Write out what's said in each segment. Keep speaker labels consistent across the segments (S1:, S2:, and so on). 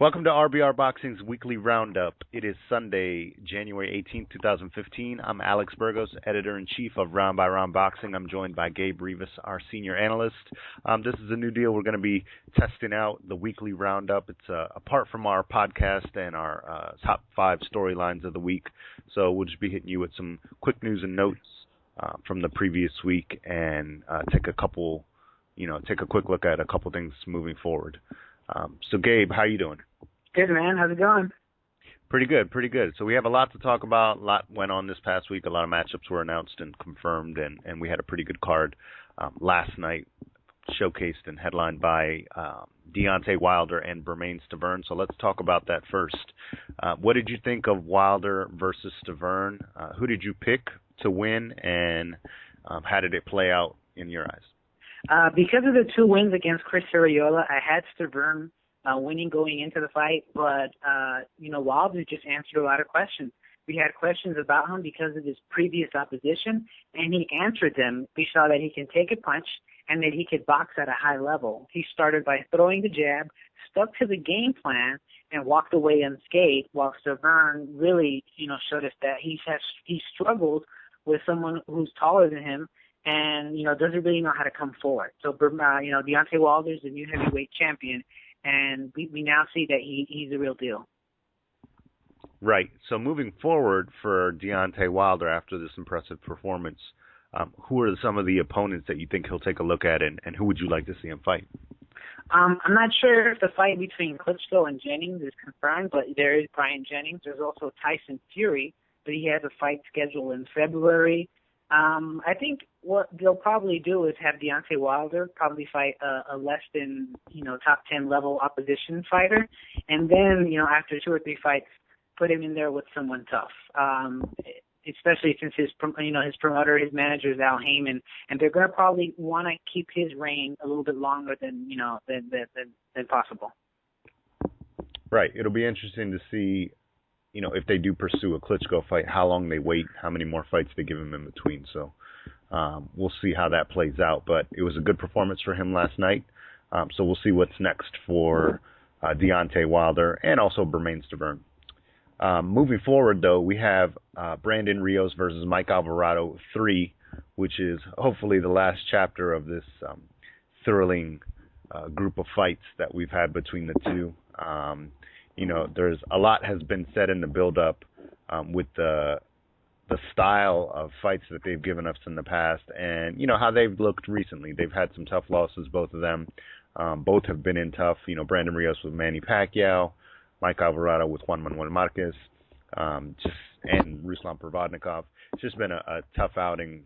S1: Welcome to RBRBoxing's weekly roundup. It is Sunday, January 18th, 2015. I'm Alex Burgos, editor-in-chief of Round by Round Boxing. I'm joined by Gabe Rivas, our senior analyst. This is a new deal. We're going to be testing out the weekly roundup. It's apart from our podcast and our top 5 storylines of the week. So we'll just be hitting you with some quick news and notes from the previous week and take a quick look at a couple things moving forward. So, Gabe, how you doing?
S2: Good, man. How's it going?
S1: Pretty good. So we have a lot to talk about. A lot went on this past week. A lot of matchups were announced and confirmed, and we had a pretty good card last night, showcased and headlined by Deontay Wilder and Bermane Stiverne. So let's talk about that first. What did you think of Wilder versus Stiverne? Who did you pick to win, and how did it play out in your eyes?
S2: Because of the 2 wins against Chris Arreola, I had Stiverne winning going into the fight, but, Wilder just answered a lot of questions. We had questions about him because of his previous opposition, and he answered them. We saw that he can take a punch and that he could box at a high level. He started by throwing the jab, stuck to the game plan, and walked away unscathed, while Stiverne really, showed us that he struggled with someone who's taller than him, and, doesn't really know how to come forward. So, Deontay Wilder is the new heavyweight champion, and we now see that he's the real deal.
S1: Right. So moving forward for Deontay Wilder after this impressive performance, who are some of the opponents that you think he'll take a look at, and who would you like to see him fight?
S2: I'm not sure if the fight between Klitschko and Jennings is confirmed, but there is Brian Jennings. There's also Tyson Fury, but he has a fight scheduled in February. I think what they'll probably do is have Deontay Wilder probably fight a less than, top 10 level opposition fighter. And then, after 2 or 3 fights, put him in there with someone tough. Especially since his promoter, his manager is Al Heyman, and they're going to probably want to keep his reign a little bit longer than possible.
S1: Right. It'll be interesting to see, if they do pursue a Klitschko fight, how long they wait, how many more fights they give him in between. So we'll see how that plays out. But it was a good performance for him last night. So we'll see what's next for Deontay Wilder and also Bermane Stiverne. Moving forward, though, we have Brandon Rios versus Mike Alvarado 3, which is hopefully the last chapter of this thrilling group of fights that we've had between the two. There's a lot has been said in the build-up with the style of fights that they've given us in the past, and how they've looked recently. They've had some tough losses, both of them. Both have been in tough. Brandon Rios with Manny Pacquiao, Mike Alvarado with Juan Manuel Marquez, and Ruslan Provodnikov. It's just been a tough outing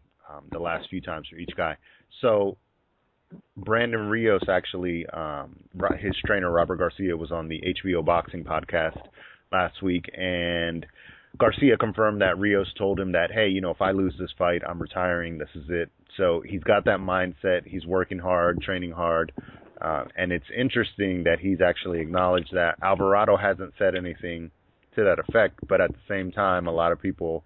S1: the last few times for each guy. So Brandon Rios actually, his trainer Robert Garcia was on the HBO Boxing podcast last week, and Garcia confirmed that Rios told him that, hey, if I lose this fight, I'm retiring. This is it. So he's got that mindset. He's working hard, training hard, and it's interesting that he's actually acknowledged that. Alvarado hasn't said anything to that effect, but at the same time, a lot of people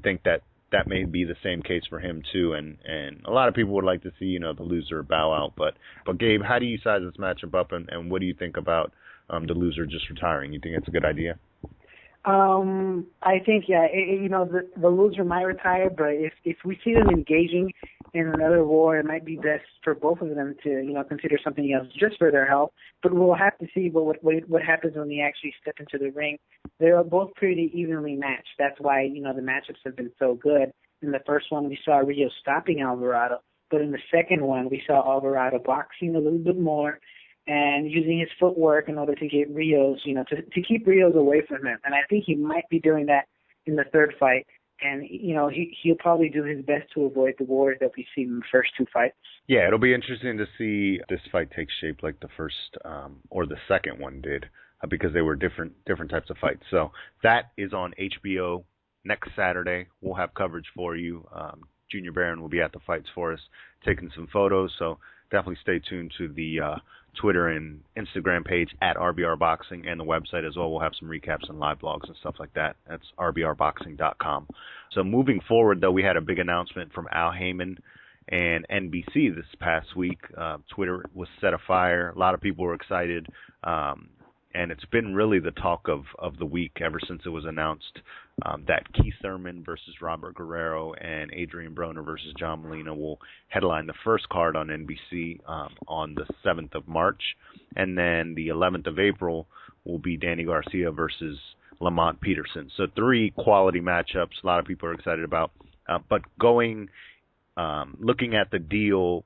S1: think that may be the same case for him too, and a lot of people would like to see the loser bow out. But Gabe, how do you size this matchup up, and what do you think about the loser just retiring? You think it's a good idea?
S2: I think the loser might retire, but if we see them engaging in another war, it might be best for both of them to consider something else just for their health. But we'll have to see what happens when they actually step into the ring. They're both pretty evenly matched. That's why the matchups have been so good. In the first one, we saw Rios stopping Alvarado, but in the second one, we saw Alvarado boxing a little bit more and using his footwork in order to get Rios, to keep Rios away from him. And I think he might be doing that in the third fight. And, he'll probably do his best to avoid the wars that we've seen in the first 2 fights.
S1: Yeah, it'll be interesting to see if this fight takes shape like the first or the second one did, because they were different types of fights. So that is on HBO next Saturday. We'll have coverage for you. Junior Barron will be at the fights for us, taking some photos. So definitely stay tuned to the Twitter and Instagram page at RBRBoxing and the website as well. We'll have some recaps and live blogs and stuff like that. That's RBRBoxing.com. So moving forward, though, we had a big announcement from Al Heyman and NBC this past week. Twitter was set afire. A lot of people were excited. and it's been really the talk of the week ever since it was announced that Keith Thurman versus Robert Guerrero and Adrien Broner versus John Molina will headline the first card on NBC on the 7th of March, and then the 11th of April will be Danny Garcia versus Lamont Peterson. So 3 quality matchups a lot of people are excited about. But looking at the deal,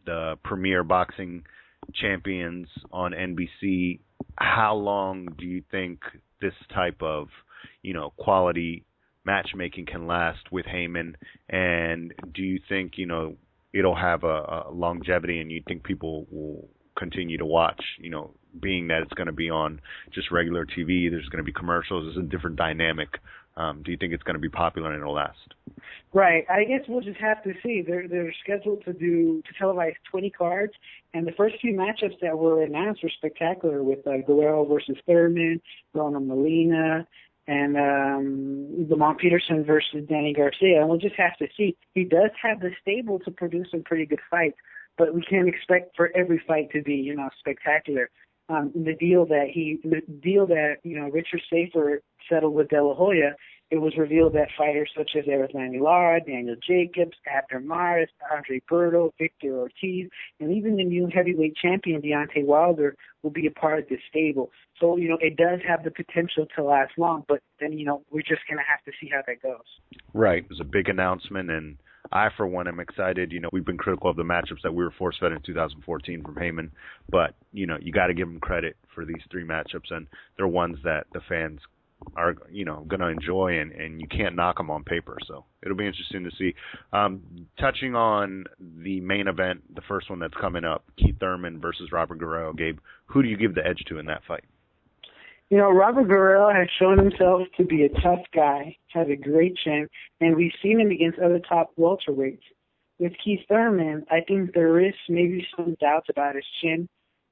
S1: the premier boxing champions on NBC, how long do you think this type of, quality matchmaking can last with Heyman? And do you think, it'll have a longevity, and you think people will continue to watch, being that it's going to be on just regular TV, there's going to be commercials, there's a different dynamic. Do you think it's going to be popular and it'll last?
S2: Right. I guess we'll just have to see. They're scheduled to televise 20 cards, and the first few matchups that were announced were spectacular with Guerrero versus Thurman, Broner Molina, and Lamont Peterson versus Danny Garcia. And we'll just have to see. He does have the stable to produce some pretty good fights, but we can't expect for every fight to be, spectacular. The deal that Richard Safer settled with De La Hoya, it was revealed that fighters such as Erislandy Lara, Daniel Jacobs, Abner Maris, Andre Berto, Victor Ortiz, and even the new heavyweight champion Deontay Wilder will be a part of this stable. So, it does have the potential to last long, but then, we're just going to have to see how that goes.
S1: Right. It was a big announcement, and I, for one, am excited. We've been critical of the matchups that we were force-fed in 2014 from Heyman, but, you got to give him credit for these 3 matchups, and they're ones that the fans are, going to enjoy, and you can't knock them on paper. So it'll be interesting to see. Touching on the main event, the first one that's coming up, Keith Thurman versus Robert Guerrero. Gabe, who do you give the edge to in that fight?
S2: Robert Guerrero has shown himself to be a tough guy, has a great chin, and we've seen him against other top welterweights. With Keith Thurman, I think there is maybe some doubts about his chin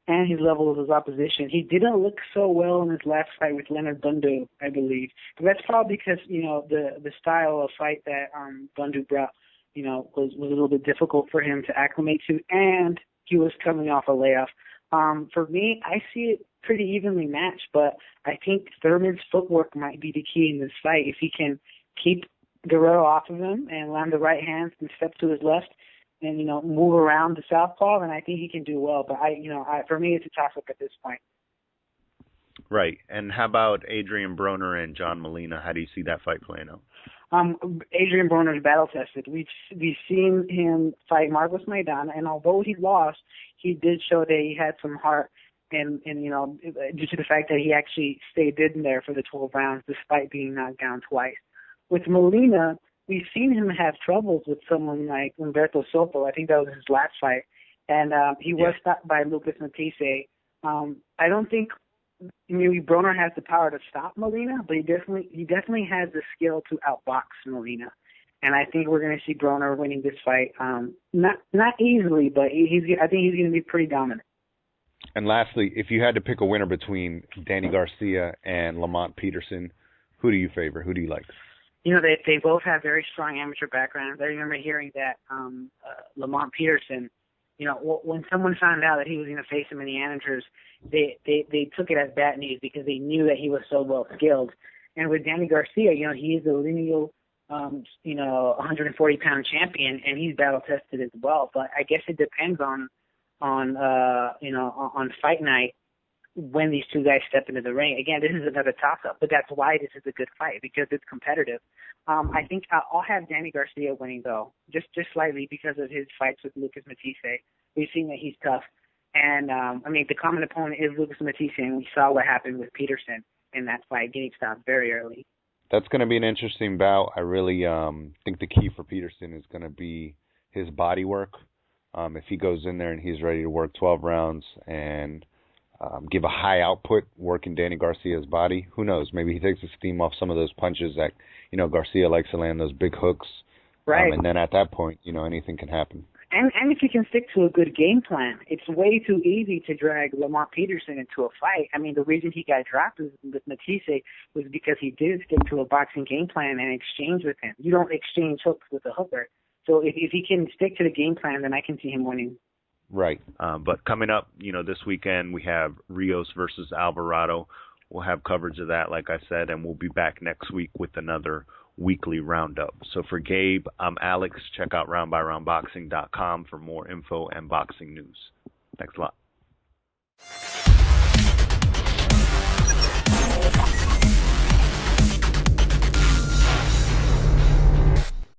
S2: and his level of his opposition. He didn't look so well in his last fight with Leonard Bundu, I believe. But that's probably because, the style of fight that Bundu brought, was a little bit difficult for him to acclimate to, and he was coming off a layoff. For me, I see it pretty evenly matched, but I think Thurman's footwork might be the key in this fight. If he can keep Guerrero off of him and land the right hands and step to his left and, move around the southpaw, then I think he can do well. But, for me, it's a toss-up at this point.
S1: Right. And how about Adrien Broner and John Molina? How do you see that fight playing out?
S2: Adrien Broner is battle-tested. We've seen him fight Marcos Maidana, and although he lost, he did show that he had some heart, and due to the fact that he actually stayed in there for the 12 rounds despite being knocked down twice. With Molina, we've seen him have troubles with someone like Humberto Soto. I think that was his last fight, and he was stopped by Lucas Matisse. I don't think Broner has the power to stop Molina, but he definitely has the skill to outbox Molina. And I think we're going to see Broner winning this fight, not easily, but I think he's going to be pretty dominant.
S1: And lastly, if you had to pick a winner between Danny Garcia and Lamont Peterson, who do you favor? Who do you like?
S2: They both have very strong amateur backgrounds. I remember hearing that Lamont Peterson, when someone found out that he was going to face him in the amateurs, they took it as bad news because they knew that he was so well skilled. And with Danny Garcia, he is a lineal 140-pound champion, and he's battle tested as well. But I guess it depends on fight night when these 2 guys step into the ring. Again, this is another toss-up, but that's why this is a good fight, because it's competitive. I think I'll have Danny Garcia winning, though, just slightly because of his fights with Lucas Matisse. We've seen that he's tough. And, the common opponent is Lucas Matisse, and we saw what happened with Peterson in that fight, getting stopped very early. That's
S1: going to be an interesting bout. I really think the key for Peterson is going to be his body work. If he goes in there and he's ready to work 12 rounds and give a high output working Danny Garcia's body, who knows? Maybe he takes the steam off some of those punches that, Garcia likes to land, those big hooks.
S2: Right.
S1: And then at that point, anything can happen.
S2: And if you can stick to a good game plan, it's way too easy to drag Lamont Peterson into a fight. The reason he got dropped with Matisse was because he did stick to a boxing game plan and exchange with him. You don't exchange hooks with a hooker. So if he can stick to the game plan, then I can see him winning.
S1: Right. But coming up, this weekend we have Rios versus Alvarado. We'll have coverage of that, like I said, and we'll be back next week with another weekly roundup. So for Gabe, I'm Alex. Check out roundbyroundboxing.com for more info and boxing news. Thanks a lot.